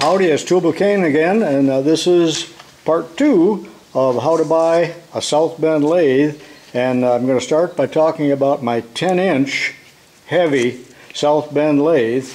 Howdy, it's tubalcain again, and this is part 2 of how to buy a South Bend lathe. And I'm going to start by talking about my 10-inch heavy South Bend lathe.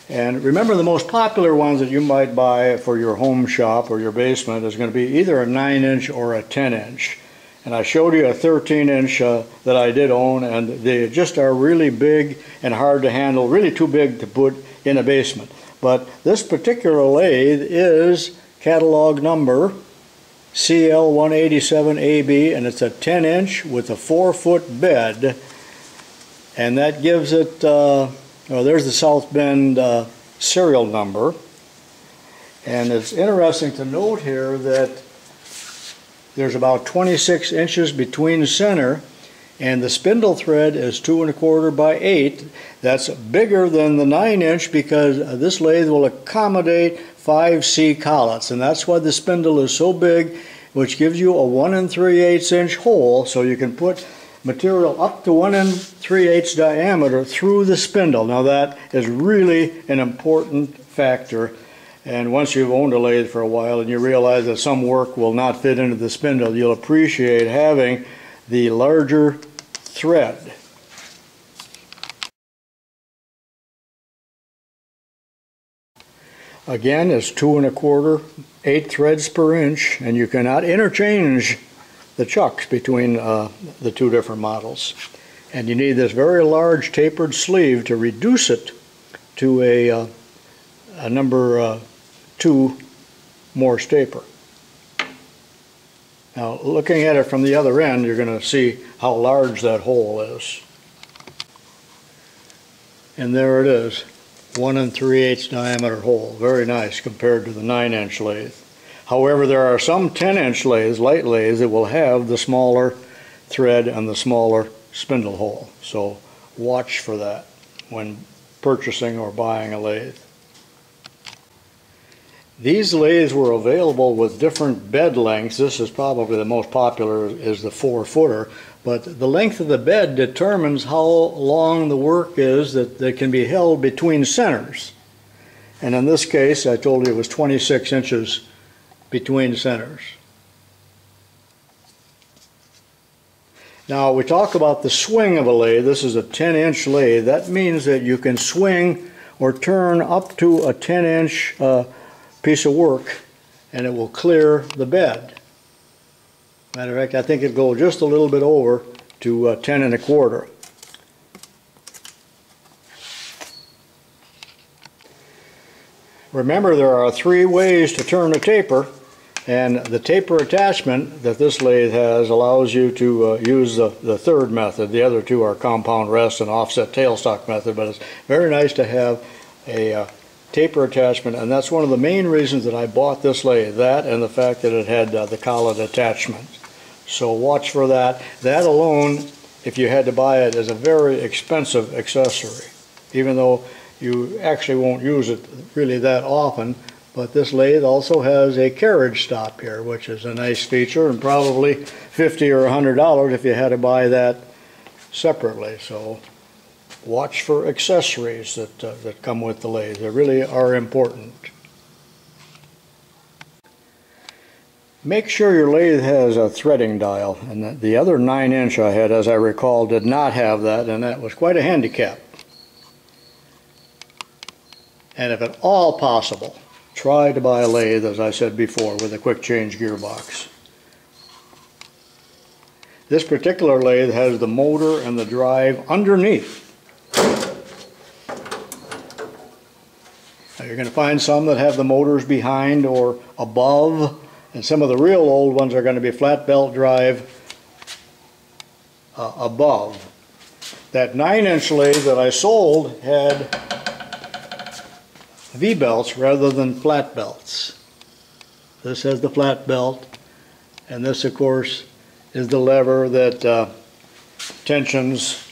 And remember, the most popular ones that you might buy for your home shop or your basement is going to be either a 9-inch or a 10-inch. And I showed you a 13-inch that I did own, and they just are really big and hard to handle, really too big to put in a basement. But this particular lathe is catalog number CL187AB, and it's a 10-inch with a 4-foot bed, and that gives it, there's the South Bend serial number. And it's interesting to note here that there's about 26 inches between center, and the spindle thread is 2 1/4 by 8. That's bigger than the 9-inch because this lathe will accommodate 5 C collets, and that's why the spindle is so big, which gives you a 1 3/8 inch hole, so you can put material up to 1 3/8 diameter through the spindle. Now that is really an important factor, and once you've owned a lathe for a while and you realize that some work will not fit into the spindle, you'll appreciate having the larger thread. Again, it's 2 1/4, 8 threads per inch, and you cannot interchange the chucks between the two different models. And you need this very large tapered sleeve to reduce it to a number 2 Morse taper. Now, looking at it from the other end, you're going to see how large that hole is. And there it is, 1 3/8 diameter hole. Very nice compared to the 9-inch lathe. However, there are some 10-inch lathes, light lathes, that will have the smaller thread and the smaller spindle hole. So watch for that when purchasing or buying a lathe. These lathes were available with different bed lengths. This is probably the most popular, is the 4-footer, but the length of the bed determines how long the work is that can be held between centers. And in this case, I told you it was 26 inches between centers. Now we talk about the swing of a lathe. This is a 10-inch lathe. That means that you can swing or turn up to a 10-inch piece of work, and it will clear the bed. Matter of fact, I think it'll go just a little bit over to 10 1/4. Remember, there are 3 ways to turn a taper, and the taper attachment that this lathe has allows you to use the third method. The other 2 are compound rest and offset tailstock method, but it's very nice to have a taper attachment, and that's one of the main reasons that I bought this lathe, that and the fact that it had the collet attachment. So watch for that. That alone, if you had to buy it, is a very expensive accessory, even though you actually won't use it really that often. But this lathe also has a carriage stop here, which is a nice feature, and probably $50 or $100 if you had to buy that separately. So watch for accessories that come with the lathe. They really are important. Make sure your lathe has a threading dial, and the other 9-inch I had, as I recall, did not have that, and that was quite a handicap. And if at all possible, try to buy a lathe, as I said before, with a quick change gearbox. This particular lathe has the motor and the drive underneath. Now, you're going to find some that have the motors behind or above, and some of the real old ones are going to be flat belt drive above. That 9-inch lathe that I sold had V-belts rather than flat belts. This has the flat belt, and this, of course, is the lever that tensions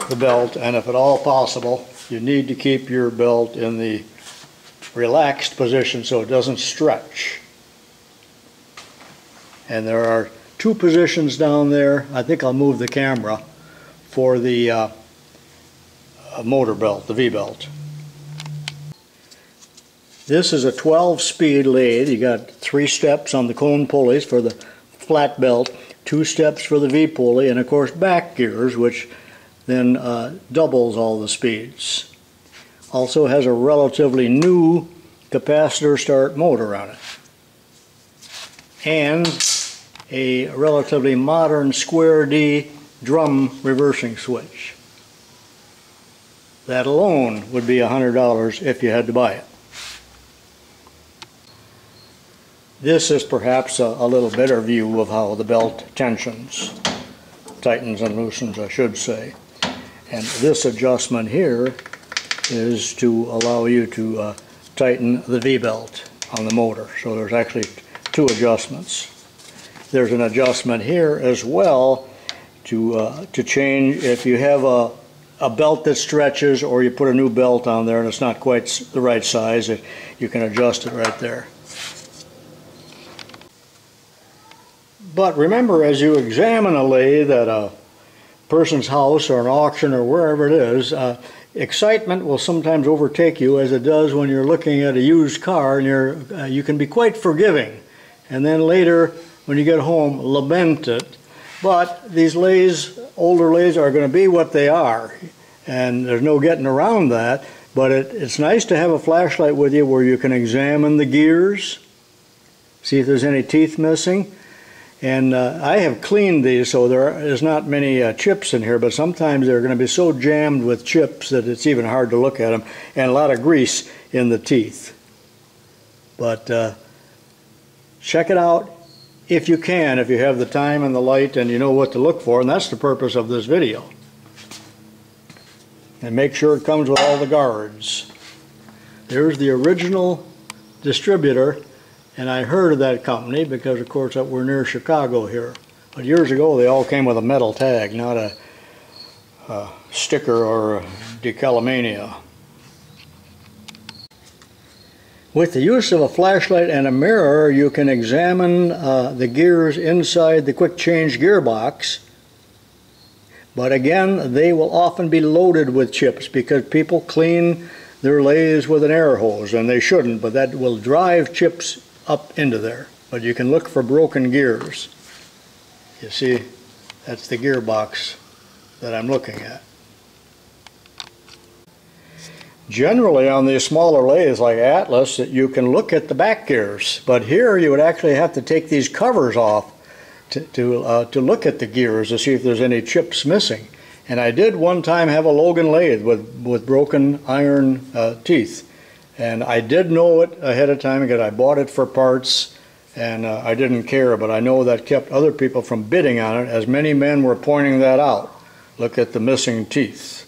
the belt, and if at all possible, you need to keep your belt in the relaxed position so it doesn't stretch. And there are 2 positions down there. I think I'll move the camera for the motor belt, the V-belt. This is a 12-speed lathe. You got 3 steps on the cone pulleys for the flat belt, 2 steps for the V pulley, and of course back gears, which then doubles all the speeds. Also has a relatively new capacitor start motor on it, and a relatively modern square D drum reversing switch. That alone would be $100 if you had to buy it. This is perhaps a little better view of how the belt tensions, tightens and loosens, I should say. And this adjustment here is to allow you to tighten the V-belt on the motor. So there's actually 2 adjustments. There's an adjustment here as well to change if you have a belt that stretches, or you put a new belt on there and it's not quite the right size, you can adjust it right there. But remember, as you examine a lathe at a person's house or an auction or wherever it is, excitement will sometimes overtake you, as it does when you're looking at a used car, and you can be quite forgiving, and then later when you get home lament it. But these lathes, older lathes, are going to be what they are, and there's no getting around that. But it's nice to have a flashlight with you where you can examine the gears, see if there's any teeth missing. And I have cleaned these, so there is not many chips in here, but sometimes they're going to be so jammed with chips that it's even hard to look at them, and a lot of grease in the teeth. But check it out if you can, if you have the time and the light and you know what to look for, and that's the purpose of this video. And make sure it comes with all the guards. There's the original distributor. And I heard of that company because, of course, we're near Chicago here. But years ago, they all came with a metal tag, not a sticker or a decalomania. With the use of a flashlight and a mirror, you can examine the gears inside the quick change gearbox. But again, they will often be loaded with chips because people clean their lathes with an air hose, and they shouldn't, but that will drive chips up into there. But you can look for broken gears. You see, that's the gearbox that I'm looking at. Generally on these smaller lathes like Atlas, you can look at the back gears, but here you would actually have to take these covers off to look at the gears to see if there's any chips missing. And I did one time have a Logan lathe with broken iron teeth. And I did know it ahead of time because I bought it for parts, and I didn't care, but I know that kept other people from bidding on it, as many men were pointing that out. Look at the missing teeth.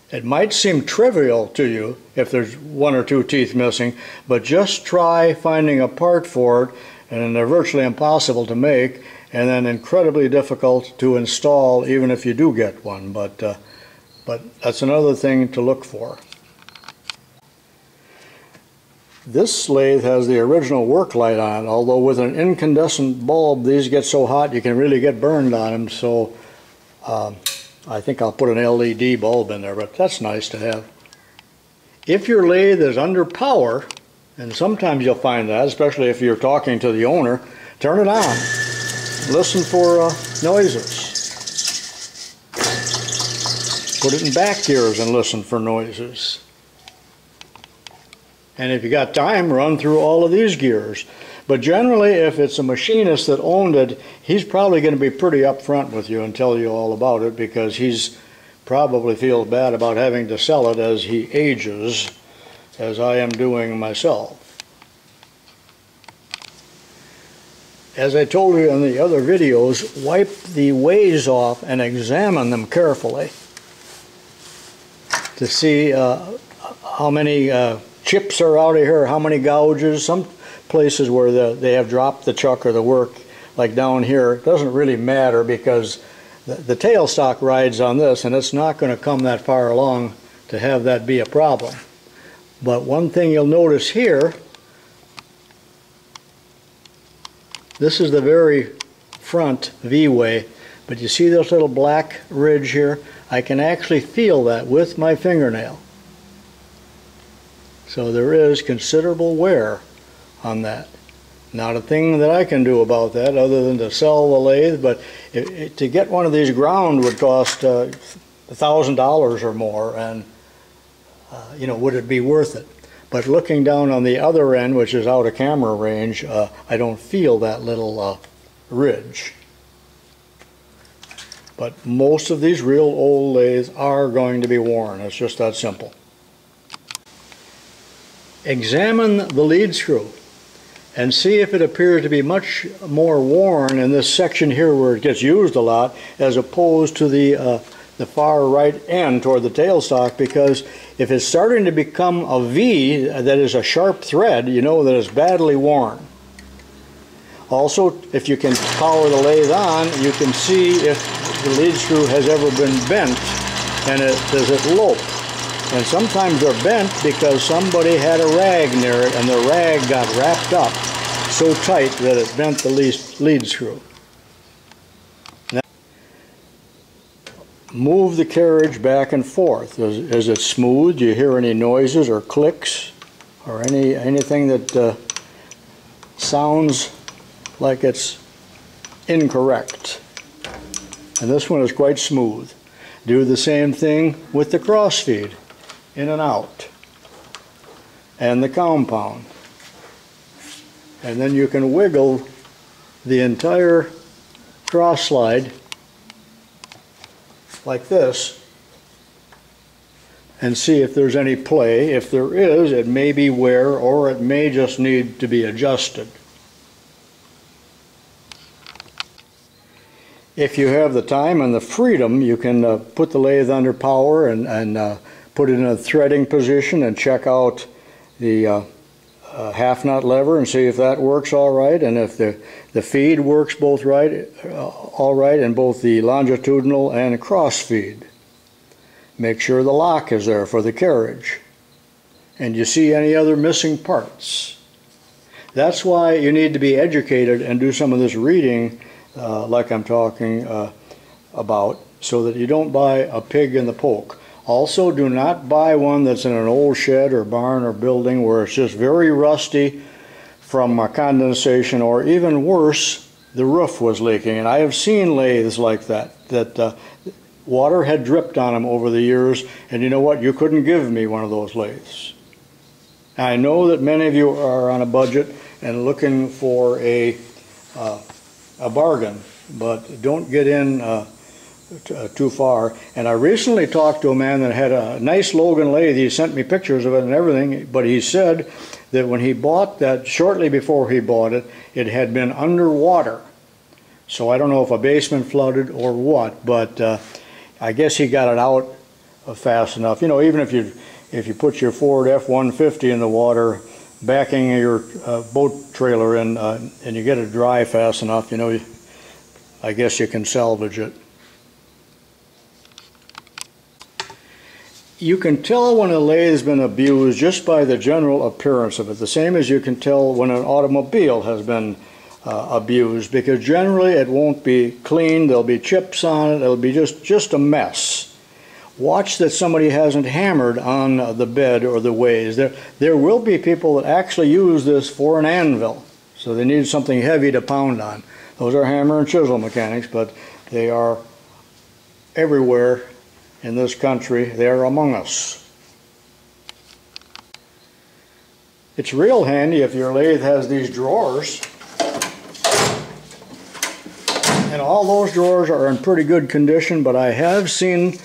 It might seem trivial to you if there's 1 or 2 teeth missing, but just try finding a part for it, and they're virtually impossible to make, and then incredibly difficult to install even if you do get one. But that's another thing to look for. This lathe has the original work light on, although with an incandescent bulb these get so hot you can really get burned on them, so I think I'll put an LED bulb in there, but that's nice to have. If your lathe is under power, and sometimes you'll find that, especially if you're talking to the owner, turn it on. Listen for noises. Put it in back gears and listen for noises. And if you got time, run through all of these gears. But generally, if it's a machinist that owned it, he's probably going to be pretty upfront with you and tell you all about it, because he's probably feels bad about having to sell it as he ages, as I am doing myself. As I told you in the other videos, wipe the ways off and examine them carefully to see how many chips are out of here, how many gouges. Some places where they have dropped the chuck or the work, like down here, it doesn't really matter because the tailstock rides on this, and it's not going to come that far along to have that be a problem. But one thing you'll notice here, this is the very front V-way, but you see this little black ridge here? I can actually feel that with my fingernail. So there is considerable wear on that. Not a thing that I can do about that other than to sell the lathe, but to get one of these ground would cost $1,000 or more, and you know, would it be worth it? But looking down on the other end, which is out of camera range, I don't feel that little ridge. But most of these real old lathes are going to be worn. It's just that simple. Examine the lead screw and see if it appears to be much more worn in this section here where it gets used a lot, as opposed to the far right end toward the tailstock, because if it's starting to become a V that is a sharp thread, you know that it's badly worn. Also, if you can power the lathe on, you can see if the lead screw has ever been bent, and does it lope. And sometimes they're bent because somebody had a rag near it and the rag got wrapped up so tight that it bent the lead screw. Now, move the carriage back and forth. Is it smooth? Do you hear any noises or clicks or anything that sounds like it's incorrect? And this one is quite smooth. Do the same thing with the cross feed, in and out, and the compound. And then you can wiggle the entire cross slide like this and see if there's any play. If there is, it may be wear, or it may just need to be adjusted. If you have the time and the freedom, you can put the lathe under power and put it in a threading position and check out the half nut lever and see if that works all right, and if the feed works both right, all right, and both the longitudinal and cross feed. Make sure the lock is there for the carriage, and you see any other missing parts. That's why you need to be educated and do some of this reading like I'm talking about, so that you don't buy a pig in the poke. Also, do not buy one that's in an old shed or barn or building where it's just very rusty from condensation, or even worse, the roof was leaking. And I have seen lathes like that water had dripped on them over the years, and you know what? You couldn't give me one of those lathes. I know that many of you are on a budget and looking for a bargain, but don't get in too far. And I recently talked to a man that had a nice Logan lathe. He sent me pictures of it and everything, but he said that when he bought that, shortly before he bought it, it had been underwater. So I don't know if a basement flooded or what, but I guess he got it out fast enough. You know, even if you put your Ford F-150 in the water, backing your boat trailer in, and you get it dry fast enough, you know, I guess you can salvage it. You can tell when a lathe has been abused just by the general appearance of it, the same as you can tell when an automobile has been abused, because generally it won't be clean, there'll be chips on it, it'll be just a mess. Watch that somebody hasn't hammered on the bed or the ways. There will be people that actually use this for an anvil, so they need something heavy to pound on. Those are hammer and chisel mechanics, but they are everywhere in this country. They're among us. It's real handy if your lathe has these drawers, and all those drawers are in pretty good condition, but I have seen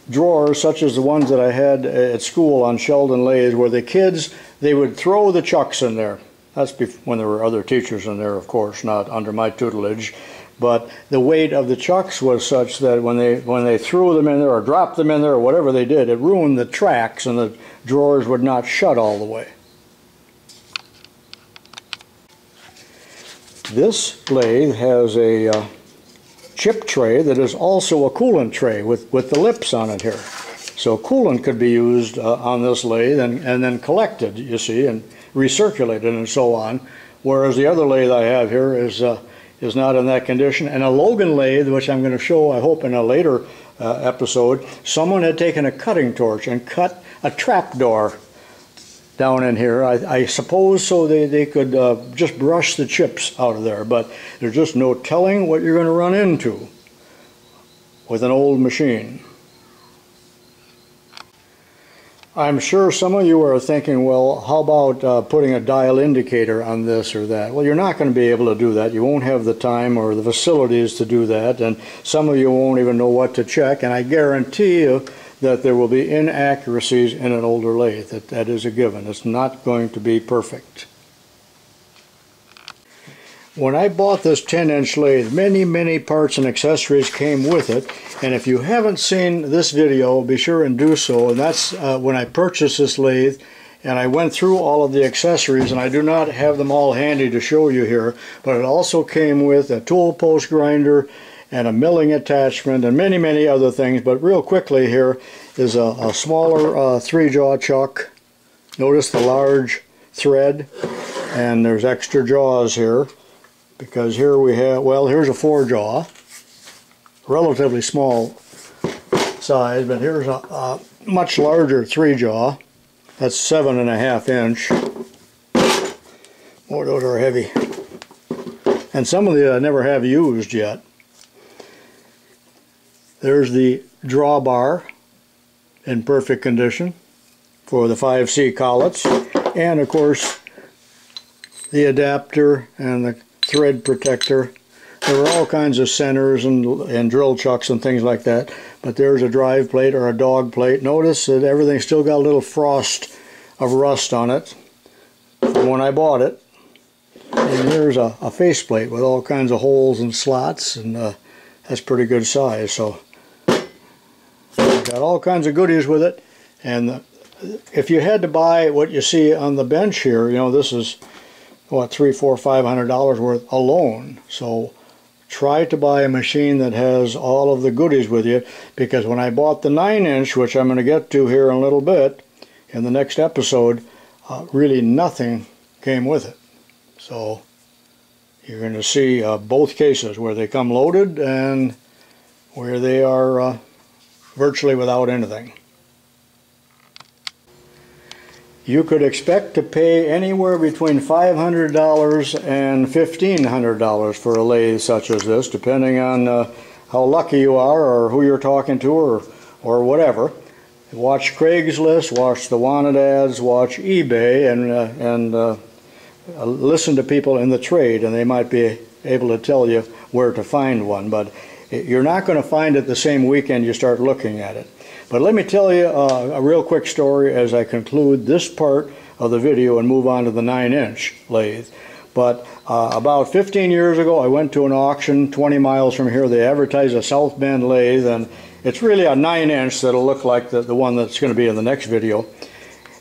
drawers such as the ones that I had at school on Sheldon lathes, where the kids, they would throw the chucks in there. That's when there were other teachers in there, of course, not under my tutelage. But the weight of the chucks was such that when they threw them in there or dropped them in there or whatever they did, it ruined the tracks and the drawers would not shut all the way. This lathe has a chip tray that is also a coolant tray with the lips on it here. So coolant could be used on this lathe and then collected, you see, and recirculated and so on, whereas the other lathe I have here is not in that condition. And a Logan lathe, which I'm going to show, I hope, in a later episode, someone had taken a cutting torch and cut a trap door down in here. I suppose so they could just brush the chips out of there, but there's just no telling what you're going to run into with an old machine. I'm sure some of you are thinking, well, how about putting a dial indicator on this or that? Well, you're not going to be able to do that. You won't have the time or the facilities to do that, and some of you won't even know what to check, and I guarantee you that there will be inaccuracies in an older lathe. That is a given. It's not going to be perfect. When I bought this 10-inch lathe, many parts and accessories came with it, and if you haven't seen this video, be sure and do so. And that's when I purchased this lathe, and I went through all of the accessories, and I do not have them all handy to show you here, but it also came with a tool post grinder and a milling attachment and many other things. But real quickly, here is a smaller 3-jaw chuck. Notice the large thread, and there's extra jaws here, because here we have, well, here's a 4-jaw, relatively small size, but here's a much larger 3-jaw. That's 7.5 inch. Boy, those are heavy. And some of the I never have used yet. There's the drawbar in perfect condition for the 5C collets, and of course the adapter and the thread protector. There were all kinds of centers and drill chucks and things like that, but there's a drive plate or a dog plate. Notice that everything's still got a little frost of rust on it from when I bought it. And here's a faceplate with all kinds of holes and slots, and that's pretty good size. So got all kinds of goodies with it. And if you had to buy what you see on the bench here, you know, this is what, $300, $400, $500 worth alone. So try to buy a machine that has all of the goodies with you, because when I bought the 9-inch, which I'm going to get to here in a little bit in the next episode, really nothing came with it. So you're going to see both cases, where they come loaded and where they are virtually without anything. You could expect to pay anywhere between $500 and $1,500 for a lathe such as this, depending on how lucky you are or who you're talking to or whatever. Watch Craigslist, watch the wanted ads, watch eBay, and listen to people in the trade, and they might be able to tell you where to find one. But you're not going to find it the same weekend you start looking at it. But let me tell you a real quick story as I conclude this part of the video and move on to the 9-inch lathe. But about 15 years ago, I went to an auction 20 miles from here. They advertised a South Bend lathe, and it's really a 9-inch that'll look like the one that's going to be in the next video.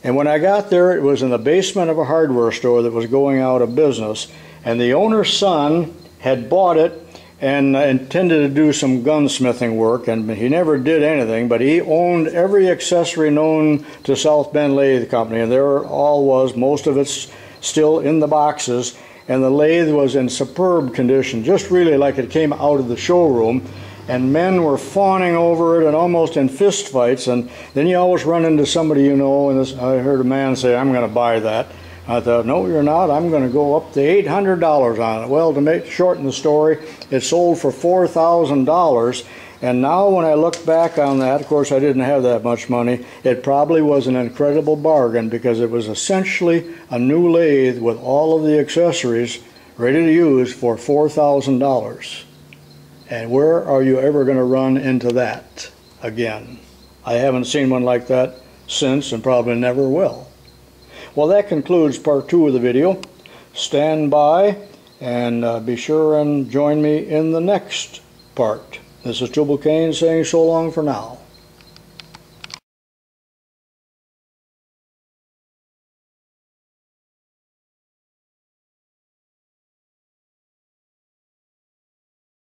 And when I got there, it was in the basement of a hardware store that was going out of business, and the owner's son had bought it and intended to do some gunsmithing work, and he never did anything, but he owned every accessory known to South Bend Lathe Company, and there all was, most of it's still in the boxes, and the lathe was in superb condition, just really like it came out of the showroom, and men were fawning over it and almost in fist fights. And then you always run into somebody you know, and I heard a man say, "I'm going to buy that." I thought, no, you're not. I'm going to go up to $800 on it. Well, to shorten the story, it sold for $4,000. And now when I look back on that, of course I didn't have that much money, it probably was an incredible bargain, because it was essentially a new lathe with all of the accessories ready to use for $4,000. And where are you ever going to run into that again? I haven't seen one like that since, and probably never will. Well, that concludes part 2 of the video. Stand by and be sure and join me in the next part. This is tubalcain saying so long for now.